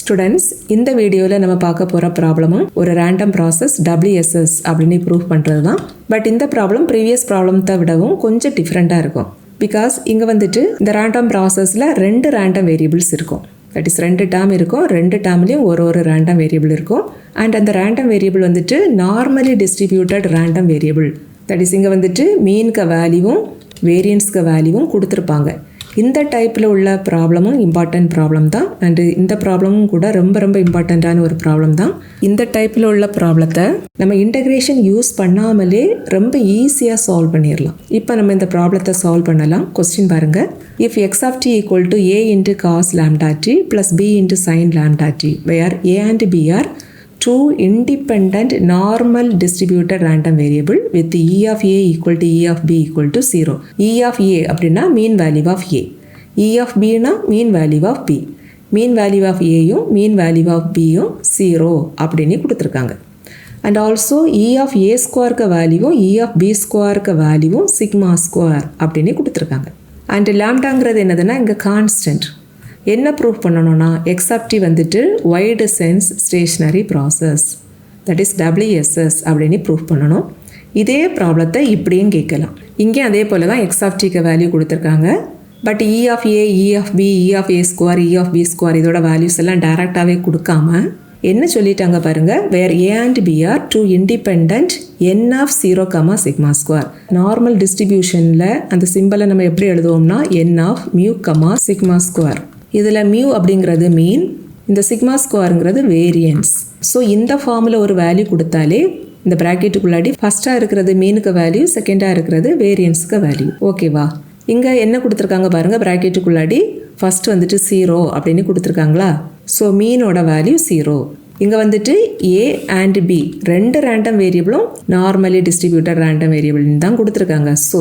Students, இந்த வீடியோவில் நம்ம பார்க்க போகிற ப்ராப்ளமும் ஒரு ரேண்டம் ப்ராசஸ் WSS அப்படின்னு ப்ரூவ் பண்ணுறது தான். பட் இந்த ப்ராப்ளம் ப்ரீவியஸ் ப்ராப்ளத்தை விடவும் கொஞ்சம் டிஃப்ரெண்ட்டாக இருக்கும். பிகாஸ் இங்கே வந்துட்டு இந்த ரேண்டம் ப்ராசஸில் 2 ரேண்டம் வேரியபிள்ஸ் இருக்கும். தட் இஸ் 2 டேர்ம் இருக்கும். 2 டேர்ம்லேயும் ஒரு ரேண்டம் வேரியபிள் இருக்கும். அண்ட் அந்த ரேண்டம் வேரியபிள் வந்துட்டு normally distributed random variable. That is இங்கே வந்துட்டு மீனுக்கு வேல்யூவும் வேரியன்ஸ்க்கு வேல்யூவும் கொடுத்துருப்பாங்க. இந்த டைப்பில் உள்ள ப்ராப்ளமும் இம்பார்ட்டன்ட் ப்ராப்ளம் தான். அண்டு இந்த ப்ராப்ளமும் கூட ரொம்ப இம்பார்ட்டண்ட்டான ஒரு ப்ராப்ளம் தான். இந்த டைப்பில் உள்ள ப்ராப்ளத்தை நம்ம இன்டகிரேஷன் யூஸ் பண்ணாமலே ரொம்ப ஈஸியாக சால்வ் பண்ணிடலாம். இப்போ நம்ம இந்த ப்ராப்ளத்தை சால்வ் பண்ணலாம். கொஸ்டின் பாருங்கள். If x of t equal to a into cos lambda t plus b into sin lambda t where a and b are two independent normal distributed random variable with e of a equal to e of b equal to 0. e of a அப்படின்னா mean value of a, e of b னா mean value of b, mean value of a யும் mean value of b யும் 0 அப்படின்னு கொடுத்துருக்காங்க. And also e of a ஸ்கொயருக்கு வேல்யூவும் e of b ஸ்கொயருக்கு வேல்யூவும் சிக்மா ஸ்கொயர் அப்படின்னு கொடுத்துருக்காங்க. அண்ட் லாம்டாங்கிறது என்னதுன்னா இங்கே கான்ஸ்டன்ட். என்ன ப்ரூவ் பண்ணணும்னா x of t வந்துட்டு wide sense stationery process, that is WSS அப்படின்னு ப்ரூவ் பண்ணணும். இதே ப்ராப்ளத்தை இப்படியும் கேட்கலாம். இங்கேயும் அதே போல் தான் x of tக்கு வேல்யூ கொடுத்துருக்காங்க. But e of a, e of b, e of a square, e of b square இதோட வேல்யூஸ் எல்லாம் டைரெக்டாகவே கொடுக்காம என்ன சொல்லிட்டாங்க பாருங்கள். வேர் a and b are two independent n of 0, sigma square. Normal டிஸ்ட்ரிபியூஷனில் அந்த சிம்பிளை நம்ம எப்படி எழுதுவோம்னா n of mu, sigma square. இதில் மியூ அப்படிங்கிறது மீன், இந்த சிக்மா ஸ்கொயருங்கிறது வேரியன்ஸ். ஸோ இந்த ஃபார்மில் ஒரு வேல்யூ கொடுத்தாலே இந்த ப்ராக்கெட்டுக்குள்ளாடி ஃபஸ்ட்டாக இருக்கிறது மீனுக்கு வேல்யூ, செகண்டாக இருக்கிறது வேரியன்ஸுக்கு வேல்யூ. ஓகேவா? இங்கே என்ன கொடுத்துருக்காங்க பாருங்கள். ப்ராக்கெட்டுக்குள்ளாடி ஃபஸ்ட்டு வந்துட்டு 0 அப்படின்னு கொடுத்துருக்காங்களா? ஸோ மீனோட வேல்யூ 0. இங்கே வந்துட்டு a and b 2 ரேண்டம் வேரியபிளும் நார்மலி டிஸ்ட்ரிபியூட்டட் ரேண்டம் வேரியபிள்னு தான் கொடுத்துருக்காங்க. ஸோ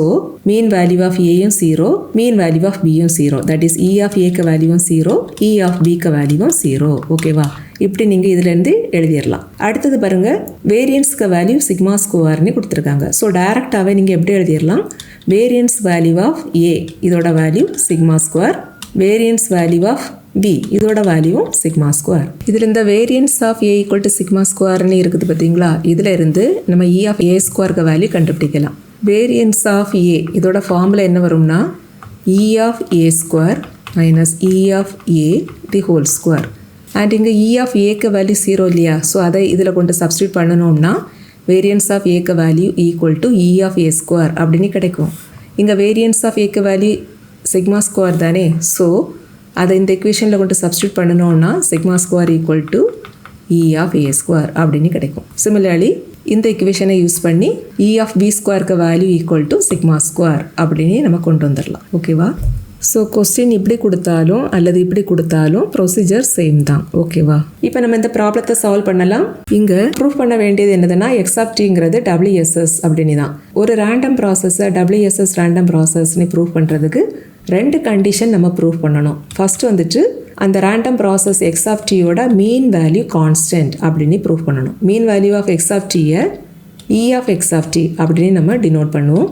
மீன் வேல்யூ ஆஃப் ஏயும் 0, மீன் வேல்யூ ஆஃப் பியும் 0. தட் இஸ் e ஆஃப் ஏக்கு வேல்யூவும் 0, e ஆஃப் பிக்கு வேல்யூவும் 0. ஓகேவா? இப்படி நீங்கள் இதுலேருந்து எழுதிடலாம். அடுத்தது பாருங்கள். வேரியன்ஸ்க்கு வேல்யூ சிக்மா ஸ்கொயர்னு கொடுத்துருக்காங்க. ஸோ டைரெக்டாகவே நீங்கள் எப்படி எழுதிடலாம்? வேரியன்ஸ் வேல்யூ ஆஃப் ஏ இதோட value sigma square, variance value of b இதோட வேல்யூவும் சிக்மா ஸ்கொயர். இதில் இந்த variance of a equal to sigma ஸ்கொயர்னு இருக்குது பார்த்தீங்களா? இதில் இருந்து நம்ம e ஆஃப் a ஸ்கொயருக்கு வேல்யூ கண்டுபிடிக்கலாம். வேரியன்ஸ் ஆஃப் a இதோட ஃபார்முலா என்ன வரும்னா e of a square minus e of a the whole square. And இங்கே e ஆஃப் ஏக்கு வேல்யூ 0 இல்லையா? ஸோ அதை இதில் கொண்டு சப்ஸ்டியூட் பண்ணணும்னா வேரியன்ஸ் ஆஃப் ஏக்கு value equal to e of a square அப்படின்னு கிடைக்கும். இங்கே வேரியன்ஸ் ஆஃப் ஏக்கு வேல்யூ சிக்மா ஸ்கொயர் தானே? ஸோ அதை இந்த எக்வேஷனில் கொண்டு சப்ஸ்டியூட் பண்ணணும்னா sigma square equal to E of A square அப்படின்னு கிடைக்கும். சிமிலர்லி இந்த எக்வேஷனை யூஸ் பண்ணி இ ஆஃப் பி ஸ்கொயருக்கு value equal to sigma square அப்படின்னு நம்ம கொண்டு வந்துடலாம். ஓகேவா? ஸோ கொஸ்டின் இப்படி கொடுத்தாலும் அல்லது இப்படி கொடுத்தாலும் ப்ரொசீஜர் சேம் தான். ஓகேவா? இப்போ நம்ம இந்த ப்ராப்ளத்தை சால்வ் பண்ணலாம். இங்கே ப்ரூவ் பண்ண வேண்டியது என்னதுன்னா x of tங்கிறது WSS அப்படின்னு தான். ஒரு ரேண்டம் ப்ராசஸை WSS ரேண்டம் ப்ராசஸ்ன்னு ப்ரூவ் பண்ணுறதுக்கு 2 கண்டிஷன் நம்ம ப்ரூவ் பண்ணணும். ஃபர்ஸ்ட் வந்துட்டு அந்த ரேண்டம் ப்ராசஸ் x of tயோட மீன் வேல்யூ கான்ஸ்டன்ட் அப்படின்னு ப்ரூவ் பண்ணணும். Mean value of x of tயை e of x of t அப்படின்னு நம்ம டினோட் பண்ணுவோம்.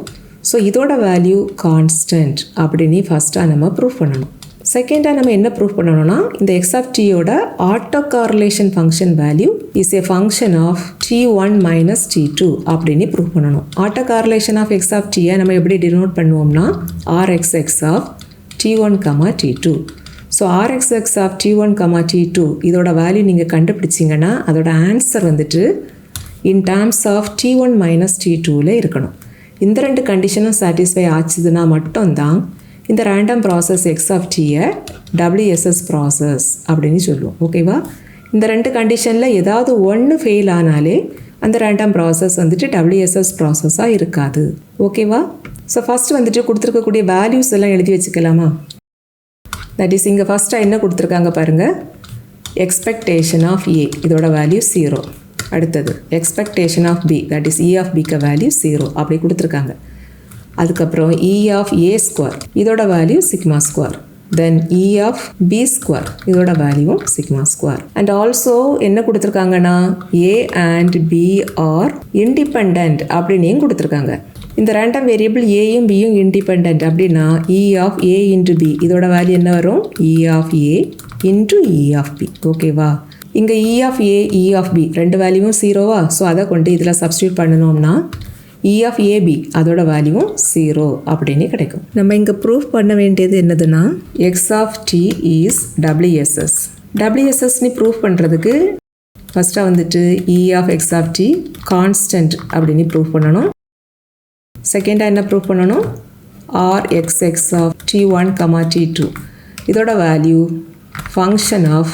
ஸோ இதோட வேல்யூ கான்ஸ்டன்ட் அப்படின்னு ஃபஸ்ட்டாக நம்ம ப்ரூவ் பண்ணணும். செகண்டாக நம்ம என்ன ப்ரூவ் பண்ணணும்னா இந்த x of tயோட autocorrelation function value is a function of t1 minus t2 அப்படின்னு ப்ரூவ் பண்ணணும். Autocorrelation of x of tயை நம்ம எப்படி டினோட் பண்ணுவோம்னா rxx of t1, t2. So rxx of t1, t2 இதோட வேல்யூ நீங்கள் கண்டுபிடிச்சிங்கன்னா அதோட ஆன்சர் வந்துட்டு in terms of t1 minus t2ல இருக்கணும். இந்த 2 கண்டிஷனும் சாட்டிஸ்ஃபை ஆச்சுதுன்னா மட்டும்தான் இந்த ரேண்டம் ப்ராசஸ் x of tயை WSS ப்ராசஸ் அப்படின்னு சொல்லுவோம். ஓகேவா? இந்த 2 கண்டிஷனில் ஏதாவது ஒன்று ஃபெயில் ஆனாலே அந்த ரேண்டம் ப்ராசஸ் வந்துட்டு WSS ப்ராசஸாக இருக்காது. ஓகேவா? ஸோ ஃபஸ்ட்டு வந்துட்டு கொடுத்துருக்கக்கூடிய வேல்யூஸ் எல்லாம் எழுதி வச்சுக்கலாமா? தட் இஸ் இங்கே ஃபஸ்ட்டாக என்ன கொடுத்துருக்காங்க பாருங்கள். எக்ஸ்பெக்டேஷன் ஆஃப் a இதோட வேல்யூ 0. அடுத்தது expectation of b that is e of பிக்கு வேல்யூ 0 அப்படி கொடுத்துருக்காங்க. அதுக்கப்புறம் e ஆஃப் a ஸ்கொயர் இதோட value sigma square. Then e of b square இதோட value sigma square. And also என்ன கொடுத்துருக்காங்கன்னா a and b are independent அப்படின்னு கொடுத்துருக்காங்க. இந்த ரேண்டம் வேரியபிள் ஏயும் பியும் இண்டிபெண்ட் அப்படின்னா e of a into b இதோட வேல்யூ என்ன வரும்? e of a into E of B. ஓகேவா? இங்கே E of A E of B ரெண்டு வேல்யூவும் ஜீரோவா? ஸோ அதை கொண்டு இதில் சப்ஸ்டியூட் பண்ணணும்னா இ ஆஃப் ஏபி அதோட வேல்யூவும் 0 அப்படின்னு கிடைக்கும். நம்ம இங்கே ப்ரூஃப் பண்ண வேண்டியது என்னதுன்னா X of T is WSS. WSSன்னு ப்ரூஃப் பண்ணுறதுக்கு ஃபஸ்ட்டாக வந்துட்டு E of X of T constant அப்படின்னு ப்ரூஃப் பண்ணணும். செகண்டாக என்ன ப்ரூஃப் பண்ணணும்? RXX ஆஃப் T1, T2 இதோட value function of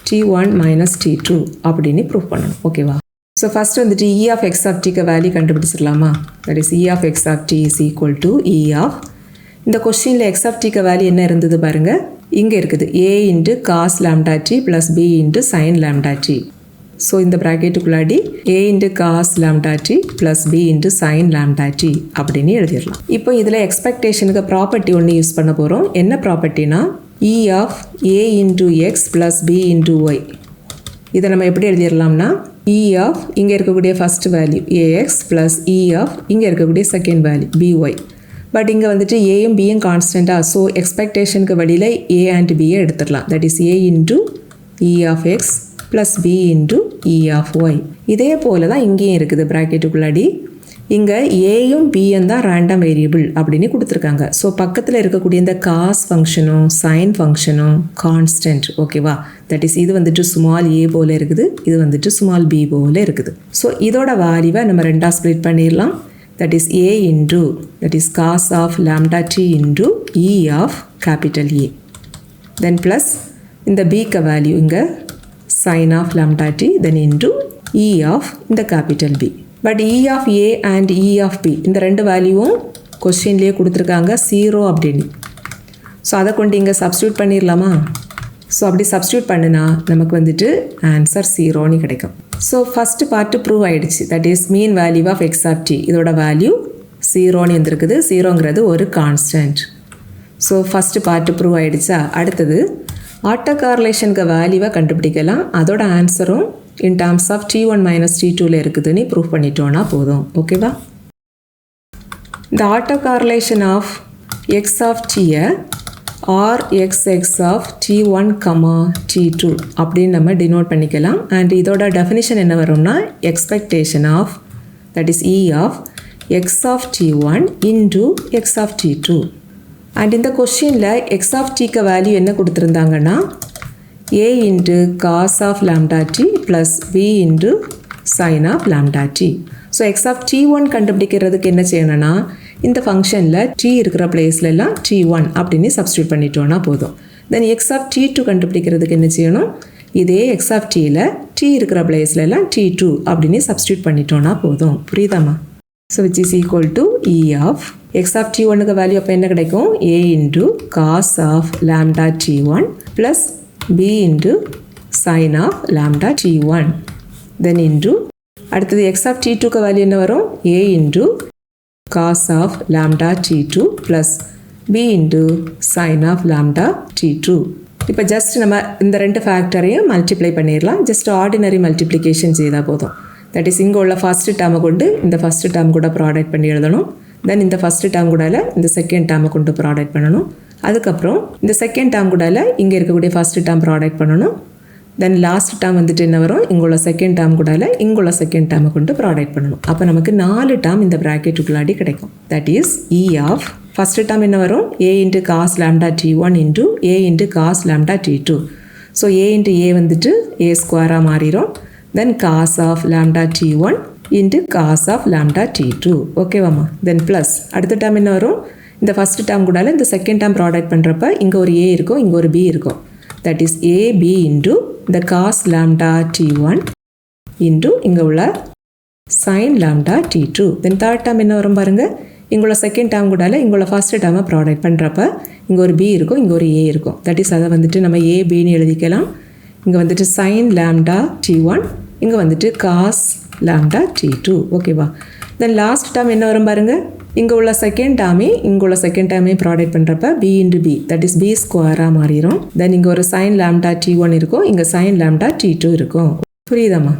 T1 minus T2 அப்படின்னு ப்ரூஃப் பண்ணணும். ஓகேவா? ஸோ ஃபஸ்ட்டு வந்துட்டு இ ஆஃப் எக்ஸ் ஆஃப் டிக்கு வேல்யூ கண்டுபிடிச்சிடலாமா? That is E of X of T is equal to E of, இந்த கொஸ்டினில் எக்ஸ் ஆஃப் டிக்கு வேல்யூ என்ன இருந்தது பாருங்கள், இங்கே இருக்குது a into cos lambda T plus B into sine lambda T. So இந்த ப்ராக்கெட்டுக்குள்ளாடி a into cos lambda T plus B into sine lambda T அப்படின்னு எழுதிடலாம். இப்போ இதில் எக்ஸ்பெக்டேஷனுக்கு ப்ராப்பர்ட்டி ஒன்று யூஸ் பண்ண போகிறோம். என்ன ப்ராப்பர்ட்டினா E of A into X plus B into Y. இதை நம்ம எப்படி எழுதிடலாம்னா இ ஆஃப் இங்கே இருக்கக்கூடிய first value AX plus E of இங்கே இருக்கக்கூடிய செகண்ட் வேல்யூ பிஒய். பட் இங்கே வந்துட்டு ஏயும் பியும் கான்ஸ்டண்ட்டாக, ஸோ எக்ஸ்பெக்டேஷனுக்கு வழியில் ஏ அண்ட் பியை எடுத்துடலாம். That is A into E of X plus B into E of Y. இதே போல் தான் இங்கேயும் இருக்குது ப்ராக்கெட்டுக்குள்ளாடி. இங்கே ஏயும் பியும் தான் ரேண்டம் வேரியபிள் அப்படின்னு கொடுத்துருக்காங்க. ஸோ பக்கத்தில் இருக்கக்கூடிய இந்த காஸ் ஃபங்க்ஷனும் சைன் ஃபங்க்ஷனும் கான்ஸ்டன்ட். ஓகேவா? தட் இஸ் இது வந்துட்டு ஸ்மால் ஏ போல் இருக்குது, இது வந்துட்டு ஸ்மால் பி போல் இருக்குது. ஸோ இதோட வேல்யூவை நம்ம ரெண்டாக ஸ்ப்ளிட் பண்ணிடலாம். That is A into that is cos of lambda T into E of capital A. Then plus இந்த பிக்கு வேல்யூ இங்கே sin of lambda t then into e of இந்த capital B. But e of a and e of b இந்த ரெண்டு வேல்யூவும் கொஸ்டின்லேயே கொடுத்துருக்காங்க 0 அப்படின்னு. So அதை கொண்டு இங்கே சப்ஸ்டியூட் பண்ணிடலாமா? ஸோ அப்படி சப்ஸ்டியூட் பண்ணினா நமக்கு வந்துட்டு ஆன்சர் 0ன்னு கிடைக்கும். ஸோ ஃபஸ்ட்டு பார்ட்டு ப்ரூவ் ஆகிடுச்சு. That is mean value of X of T இதோட வேல்யூ 0ன்னு வந்துருக்குது. 0ங்கிறது ஒரு constant. So first part prove ஆகிடுச்சா? அடுத்தது ஆட்டோ கார்லேஷனுக்கு வேல்யூவை கண்டுபிடிக்கலாம். அதோட ஆன்சரும் in terms of T1 minus T2ல இருக்குதுன்னு ப்ரூவ் பண்ணிட்டோன்னா போதும். ஓகேவா? இந்த autocorrelation of X of டியை RXX ஆஃப் T1, T2 அப்படின்னு நம்ம டினோட் பண்ணிக்கலாம். அண்ட் இதோட டெஃபினிஷன் என்ன வரும்னா expectation of that is E of X of T1 into X of T2. And இந்த கொஸ்டினில் எக்ஸ் ஆஃப் டிக்கு வேல்யூ என்ன கொடுத்துருந்தாங்கன்னா A into cos of lambda T plus B into sine of lambda T. So X of T1 கண்டுபிடிக்கிறதுக்கு என்ன செய்யணும்னா இந்த ஃபங்க்ஷனில் டி இருக்கிற பிளேஸ்லலாம் T1 அப்படின்னு சப்ஸ்டியூட் பண்ணிட்டோன்னா போதும். தென் எக்ஸ் ஆஃப் T2 கண்டுபிடிக்கிறதுக்கு என்ன செய்யணும்? இதே எக்ஸ் ஆஃப் டியில் டி இருக்கிற பிளேஸ்லலாம் T2 அப்படின்னு சப்ஸ்டியூட் பண்ணிட்டோன்னா போதும். புரியுதாம்மா? So which is equal to E of X of T1க்கு வேல்யூ அப்போ என்ன கிடைக்கும்? A into cos of lambda T1 plus B into sine of lambda T1 then into அடுத்தது எக்ஸ் ஆஃப் T2க்கு வேல்யூ என்ன வரும்? A into cos of lambda T2 plus B into sine of lambda T2. இப்போ just நம்ம இந்த ரெண்டு ஃபேக்டரையும் multiply பண்ணிடலாம். ஜஸ்ட் ஆர்டினரி மல்டிப்ளிகேஷன் செய்தால் போதும். தட் இஸ் இங்கே உள்ள ஃபஸ்ட்டு டேர்மை கொண்டு இந்த ஃபஸ்ட்டு டேர்ம் கூட ப்ராடக்ட் பண்ணி எழுதணும். தென் இந்த ஃபஸ்ட்டு டேர்ம் கூட இந்த செகண்ட் டேர்மை கொண்டு ப்ராடக்ட் பண்ணணும். அதுக்கப்புறம் இந்த செகண்ட் டேர்ம் கூட இங்கே இருக்கக்கூடிய ஃபஸ்ட்டு டேர்ம் ப்ராடக்ட் பண்ணணும். தென் லாஸ்ட் டேர்ம் வந்துட்டு என்ன வரும்? இங்குள்ள செகண்ட் டேர்ம் கூட இங்குள்ள செகண்ட் டேர்மை கொண்டு ப்ராடக்ட் பண்ணணும். அப்போ நமக்கு 4 டேர்ம் இந்த ப்ராக்கெட்டுக்குள்ளாடி கிடைக்கும். That is E of first term என்ன வரும்? A into cos lambda T1 into A into cos lambda T2. So A into A வந்துட்டு ஏ ஸ்கொயராக மாறிடும். Then cos of lambda T1 into cos of lambda T2. ஓகேவாம்மா? Then plus அடுத்த term என்ன வரும்? இந்த ஃபஸ்ட்டு டேர்ம் கூட இந்த செகண்ட் டேர்ம் ப்ராடக்ட் பண்ணுறப்ப இங்கே ஒரு ஏ இருக்கும், இங்கே ஒரு பி இருக்கும். தட் இஸ் ஏபி இன்ட்டு இந்த காஸ் லாம்டா T1 இன்ட்டு இங்கே உள்ள sine lambda T2. Then third term என்ன வரும் பாருங்கள்? இங்குள்ள செகண்ட் டேர்ம் கூட இங்குள்ள ஃபஸ்ட்டு டேர்மை ப்ராடக்ட் பண்ணுறப்ப இங்கே ஒரு பி இருக்கும், இங்கே ஒரு ஏ இருக்கும். தட் இஸ் அதை வந்துட்டு நம்ம ஏபின்னு எழுதிக்கலாம். இங்கே வந்துட்டு சைன் லாம்டா T1, இங்கே வந்துட்டு காஸ் லாம்டா T2. ஓகேவா? தென் லாஸ்ட் டேர்ம் என்ன வரும் பாருங்கள்? இங்கே உள்ள செகண்ட் டேர்மே இங்கே உள்ள செகண்ட் டேர்மே ப்ராடக்ட் பண்ணுறப்ப B into B that is B ஸ்கொயராக மாறிடும். தென் இங்கே ஒரு சைன் லாம்டா T1 இருக்கும், இங்கே சைன் லாம்டா T2 இருக்கும். புரியுதாம்மா?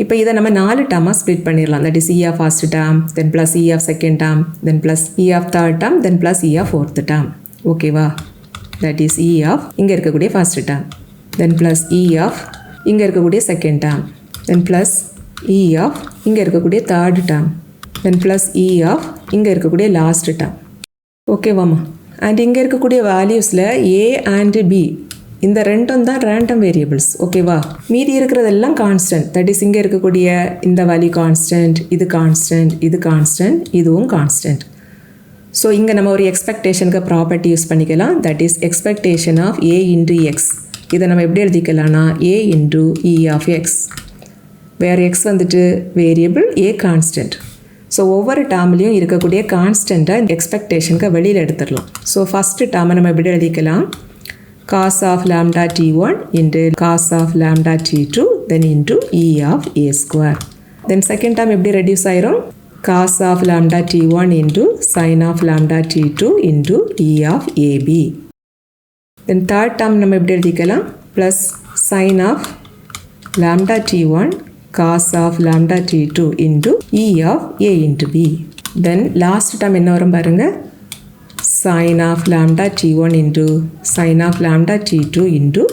இப்போ இதை நம்ம 4 டேர்மாக ஸ்ப்ளிட் பண்ணிடலாம். That is E of first term, then plus E of second term, then plus E of third term, then plus E of fourth term. ஓகேவா? that is E of இங்கே இருக்கக்கூடிய first term, then plus E of இங்கே இருக்கக்கூடிய second term, then plus E of இங்கே இருக்கக்கூடிய third term, then plus E of இங்கே இருக்கக்கூடிய last term. ஓகேவாமா? And இங்கே இருக்கக்கூடிய வேல்யூஸில் A and B இந்த ரெண்டும் தான் ரேண்டம் வேரியபிள்ஸ். ஓகேவா? மீதி இருக்கிறதெல்லாம் கான்ஸ்டன்ட். தட் இஸ் இங்கே இருக்கக்கூடிய இந்த வேல்யூ கான்ஸ்டன்ட், இது கான்ஸ்டன்ட், இது கான்ஸ்டன்ட், இதுவும் கான்ஸ்டன்ட். ஸோ இங்கே நம்ம ஒரு எக்ஸ்பெக்டேஷனுக்கு ப்ராப்பர்ட்டி யூஸ் பண்ணிக்கலாம். That is expectation of A into X. இதை நம்ம எப்படி எழுதிக்கலாம்னா A into E of X, வேறு X வந்துட்டு வேரியபிள், A கான்ஸ்டன்ட். ஸோ ஒவ்வொரு டேர்ம்லேயும் இருக்கக்கூடிய கான்ஸ்டண்ட்டை எக்ஸ்பெக்டேஷனுக்கு வெளியில் எடுத்துடலாம். ஸோ ஃபஸ்ட்டு டேர்மை நம்ம எப்படி எழுதிக்கலாம்? cos of lambda t1 into cos of lambda t2 then into E of A square. Then second term எப்படி ரெடியூஸ் ஆயிரும்? cos of lambda t1 into sin of lambda t2 into E of AB. Then third term நம்ம எப்படி எழுதிக்கலாம்? plus sin of lambda t1 cos of lambda t2 into E of A into B. Then last term என்ன வரும் பாருங்க? sin of lambda t1 into sin of lambda t2 into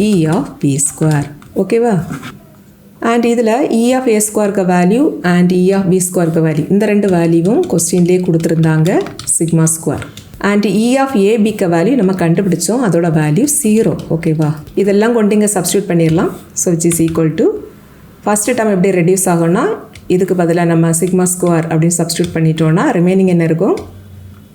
E of B square. ஓகேவா? And இதில் E of A square value and E of B square value இந்த ரெண்டு வேல்யூவும் கொஸ்டின்லேயே கொடுத்துருந்தாங்க, sigma square. And E of ABக்கு value நம்ம கண்டுபிடிச்சோம், அதோட வேல்யூ 0. ஓகேவா? இதெல்லாம் கொண்டு இங்கே சப்ஸ்டியூட் பண்ணிடலாம். So which is equal to first term எப்படி ரெடியூஸ் ஆகும்னா இதுக்கு பதிலாக நம்ம சிக்மா ஸ்கொயர் அப்படின்னு சப்ஸ்டியூட் பண்ணிட்டோன்னா ரிமைனிங் என்ன இருக்கும்?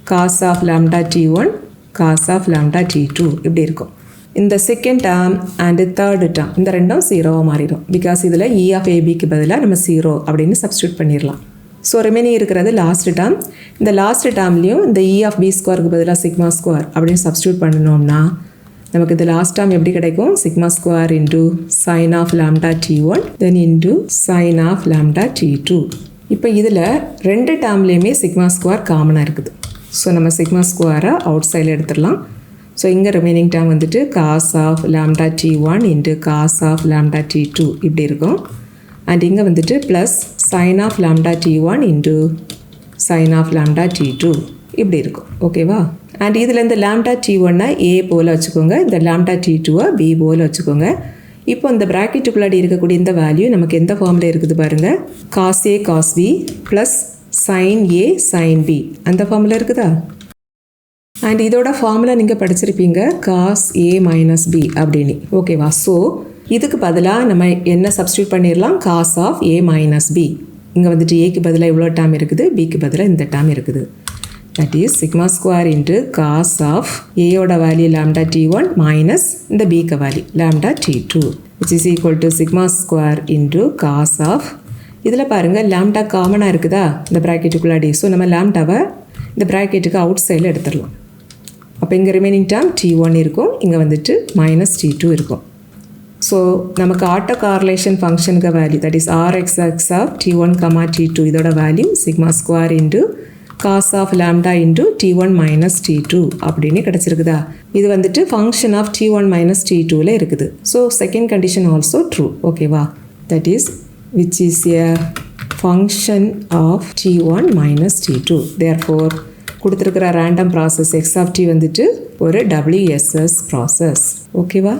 cos of lambda t1 cos of lambda t2 இப்படி இருக்கும். இந்த second term and third term இந்த ரெண்டும் 0வாக மாறிடும். பிகாஸ் இதில் E of ABக்கு பதிலாக நம்ம 0 அப்படின்னு சப்ஸ்டியூட் பண்ணிடலாம். ஸோ ரிமைனிங் இருக்கிறது லாஸ்ட் டேர்ம். இந்த லாஸ்ட் டேர்ம்லேயும் இந்த E of B ஸ்கொயருக்கு பதிலாக சிக்மா ஸ்கொயர் அப்படின்னு சப்ஸ்டியூட் பண்ணணும்னா நமக்கு இது லாஸ்ட் டேர்ம் எப்படி கிடைக்கும்? Sigma square into sine of lambda t1 then into sine of lambda t2. இப்போ இதில் ரெண்டு டேர்ம்லேயுமே சிக்மா ஸ்கொயர் காமனாக இருக்குது. ஸோ நம்ம சிக்மா ஸ்கொயரை அவுட் சைடில் எடுத்துடலாம். ஸோ இங்கே ரிமைனிங் டேர்ம் வந்துட்டு cos of lambda t1 into cos of lambda t2 இப்படி இருக்கும். அண்ட் இங்கே வந்துட்டு plus sine of lambda t1 into sine of lambda t2 இப்படி இருக்கும். ஓகேவா? அண்ட் இதில் இந்த லாம்டா t1 A போல் வச்சுக்கோங்க, இந்த லாம்டா t2 B போல் வச்சுக்கோங்க. இப்போ இந்த ப்ராக்கெட்டுக்குள்ளாடி இருக்கக்கூடிய இந்த வேல்யூ நமக்கு எந்த ஃபார்மில் இருக்குது பாருங்கள்? Cos A cos B plus sin A sin B அந்த ஃபார்முலா இருக்குதா? அண்ட் இதோட ஃபார்முலா நீங்கள் படிச்சிருப்பீங்க, cos A minus B அப்படின்னு. ஓகேவா? ஸோ இதுக்கு பதிலாக நம்ம என்ன சப்ஸ்டியூட் பண்ணிடலாம்? cos of A minus B. இங்கே வந்துட்டு ஏக்கு பதிலாக இவ்வளோ டேர்ம் இருக்குது, பிக்கு பதிலாக இந்த டேர்ம் இருக்குது. That is sigma square into cos of ஏயோட வேல்யூ லாம்டா t1 மைனஸ் இந்த பிக்கு value lambda t2 which is equal to sigma square into cos of இதில் பாருங்கள் லாம்டா காமனாக இருக்குதா இந்த ப்ராக்கெட்டுக்குள்ளாடி. ஸோ நம்ம லாம்டாவை இந்த ப்ராக்கெட்டுக்கு அவுட் சைடில் எடுத்துடலாம். அப்போ இங்கே ரிமைனிங் டேர்ம் t1 இருக்கும், இங்கே வந்துட்டு மைனஸ் t2 இருக்கும். ஸோ நமக்கு ஆட்டோ கார்லேஷன் ஃபங்க்ஷனுக்கு value that is RXX of t1, t2 இதோட value sigma square into cos of lambda into t1 minus t2 அப்படின்னு கிடச்சிருக்குதா? இது வந்துட்டு ஃபங்க்ஷன் ஆஃப் t1 மைனஸ் t2ல இருக்குது. So second condition also true. ஓகேவா? That is which is a function of t1 minus t2. Therefore கொடுத்திருக்கிற random process x of t வந்துட்டு ஒரு WSS process. ஓகேவா?